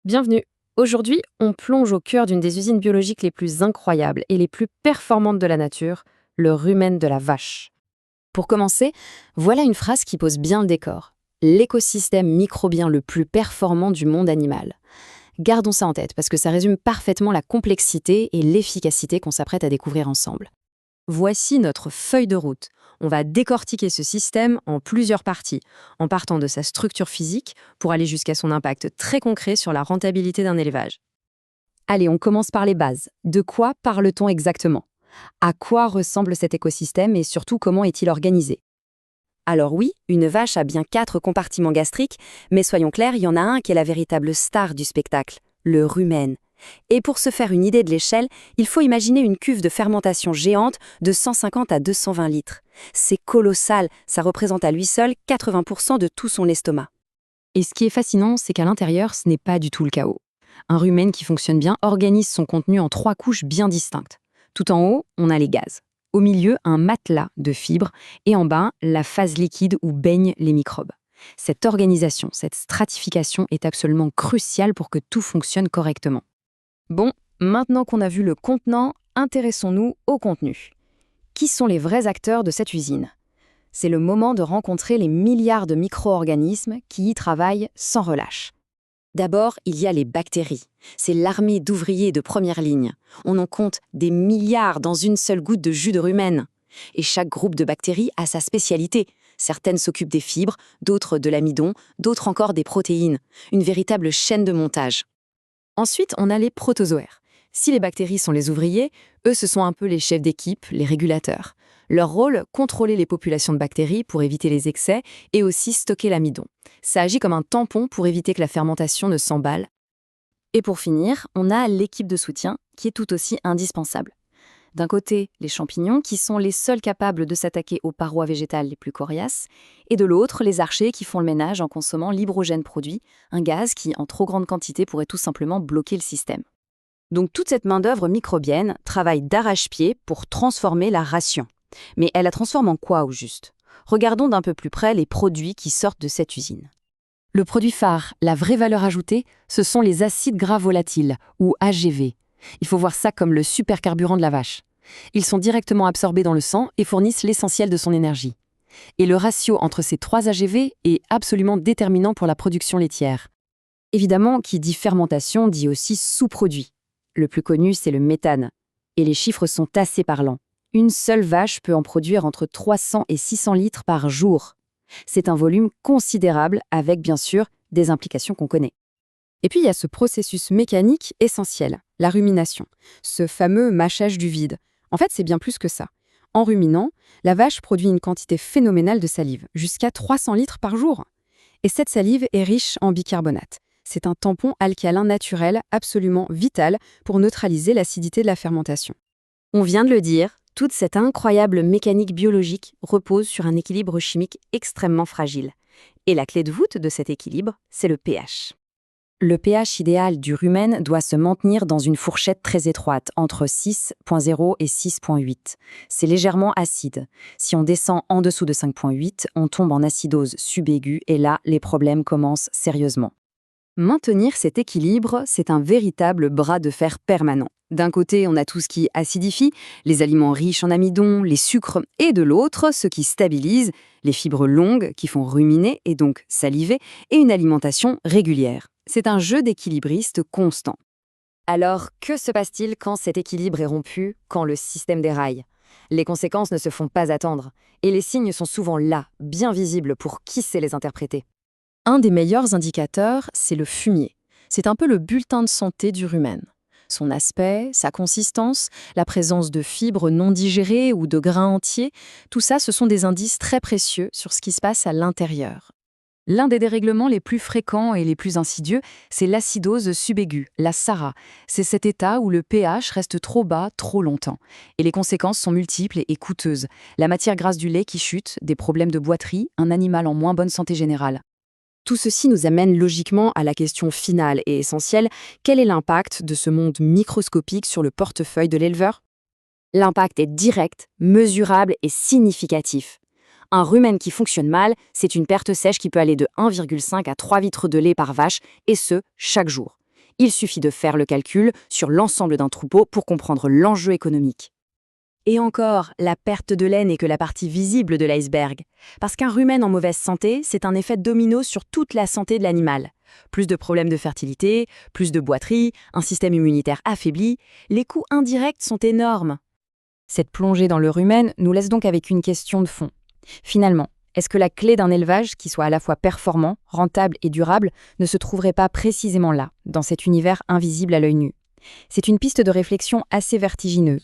Bienvenue. Aujourd'hui, on plonge au cœur d'une des usines biologiques les plus incroyables et les plus performantes de la nature, le rumen de la vache. Pour commencer, voilà une phrase qui pose bien le décor. L'écosystème microbien le plus performant du monde animal. Gardons ça en tête parce que ça résume parfaitement la complexité et l'efficacité qu'on s'apprête à découvrir ensemble. Voici notre feuille de route. On va décortiquer ce système en plusieurs parties, en partant de sa structure physique pour aller jusqu'à son impact très concret sur la rentabilité d'un élevage. Allez, on commence par les bases. De quoi parle-t-on exactement? À quoi ressemble cet écosystème et surtout comment est-il organisé? Alors oui, une vache a bien 4 compartiments gastriques, mais soyons clairs, il y en a un qui est la véritable star du spectacle, le rumen. Et pour se faire une idée de l'échelle, il faut imaginer une cuve de fermentation géante de 150 à 220 litres. C'est colossal, ça représente à lui seul 80% de tout son estomac. Et ce qui est fascinant, c'est qu'à l'intérieur, ce n'est pas du tout le chaos. Un rumen qui fonctionne bien organise son contenu en 3 couches bien distinctes. Tout en haut, on a les gaz. Au milieu, un matelas de fibres et en bas, la phase liquide où baignent les microbes. Cette organisation, cette stratification est absolument cruciale pour que tout fonctionne correctement. Bon, maintenant qu'on a vu le contenant, intéressons-nous au contenu. Qui sont les vrais acteurs de cette usine? C'est le moment de rencontrer les milliards de micro-organismes qui y travaillent sans relâche. D'abord, il y a les bactéries. C'est l'armée d'ouvriers de première ligne. On en compte des milliards dans une seule goutte de jus de rumen. Et chaque groupe de bactéries a sa spécialité. Certaines s'occupent des fibres, d'autres de l'amidon, d'autres encore des protéines. Une véritable chaîne de montage. Ensuite, on a les protozoaires. Si les bactéries sont les ouvriers, eux, ce sont un peu les chefs d'équipe, les régulateurs. Leur rôle, contrôler les populations de bactéries pour éviter les excès et aussi stocker l'amidon. Ça agit comme un tampon pour éviter que la fermentation ne s'emballe. Et pour finir, on a l'équipe de soutien qui est tout aussi indispensable. D'un côté, les champignons qui sont les seuls capables de s'attaquer aux parois végétales les plus coriaces, et de l'autre, les archers qui font le ménage en consommant l'hydrogène produit, un gaz qui, en trop grande quantité, pourrait tout simplement bloquer le système. Donc toute cette main-d'œuvre microbienne travaille d'arrache-pied pour transformer la ration. Mais elle la transforme en quoi au juste? Regardons d'un peu plus près les produits qui sortent de cette usine. Le produit phare, la vraie valeur ajoutée, ce sont les acides gras volatiles, ou AGV. Il faut voir ça comme le supercarburant de la vache. Ils sont directement absorbés dans le sang et fournissent l'essentiel de son énergie. Et le ratio entre ces 3 AGV est absolument déterminant pour la production laitière. Évidemment, qui dit fermentation dit aussi sous-produit. Le plus connu, c'est le méthane. Et les chiffres sont assez parlants. Une seule vache peut en produire entre 300 et 600 litres par jour. C'est un volume considérable avec, bien sûr, des implications qu'on connaît. Et puis, il y a ce processus mécanique essentiel, la rumination, ce fameux mâchage du vide. En fait, c'est bien plus que ça. En ruminant, la vache produit une quantité phénoménale de salive, jusqu'à 300 litres par jour. Et cette salive est riche en bicarbonate. C'est un tampon alcalin naturel absolument vital pour neutraliser l'acidité de la fermentation. On vient de le dire, toute cette incroyable mécanique biologique repose sur un équilibre chimique extrêmement fragile. Et la clé de voûte de cet équilibre, c'est le pH. Le pH idéal du rumen doit se maintenir dans une fourchette très étroite, entre 6,0 et 6,8. C'est légèrement acide. Si on descend en dessous de 5,8, on tombe en acidose subaiguë et là, les problèmes commencent sérieusement. Maintenir cet équilibre, c'est un véritable bras de fer permanent. D'un côté, on a tout ce qui acidifie, les aliments riches en amidon, les sucres, et de l'autre, ce qui stabilise, les fibres longues qui font ruminer et donc saliver, et une alimentation régulière. C'est un jeu d'équilibriste constant. Alors, que se passe-t-il quand cet équilibre est rompu, quand le système déraille? Les conséquences ne se font pas attendre, et les signes sont souvent là, bien visibles pour qui sait les interpréter. Un des meilleurs indicateurs, c'est le fumier. C'est un peu le bulletin de santé du rumen. Son aspect, sa consistance, la présence de fibres non digérées ou de grains entiers, tout ça, ce sont des indices très précieux sur ce qui se passe à l'intérieur. L'un des dérèglements les plus fréquents et les plus insidieux, c'est l'acidose subaiguë, la SARA. C'est cet état où le pH reste trop bas trop longtemps. Et les conséquences sont multiples et coûteuses. La matière grasse du lait qui chute, des problèmes de boiterie, un animal en moins bonne santé générale. Tout ceci nous amène logiquement à la question finale et essentielle, quel est l'impact de ce monde microscopique sur le portefeuille de l'éleveur? L'impact est direct, mesurable et significatif. Un rumen qui fonctionne mal, c'est une perte sèche qui peut aller de 1,5 à 3 litres de lait par vache, et ce, chaque jour. Il suffit de faire le calcul sur l'ensemble d'un troupeau pour comprendre l'enjeu économique. Et encore, la perte de lait n'est que la partie visible de l'iceberg. Parce qu'un rumen en mauvaise santé, c'est un effet domino sur toute la santé de l'animal. Plus de problèmes de fertilité, plus de boiterie, un système immunitaire affaibli, les coûts indirects sont énormes. Cette plongée dans le rumen nous laisse donc avec une question de fond. Finalement, est-ce que la clé d'un élevage qui soit à la fois performant, rentable et durable ne se trouverait pas précisément là, dans cet univers invisible à l'œil nu ? C'est une piste de réflexion assez vertigineuse,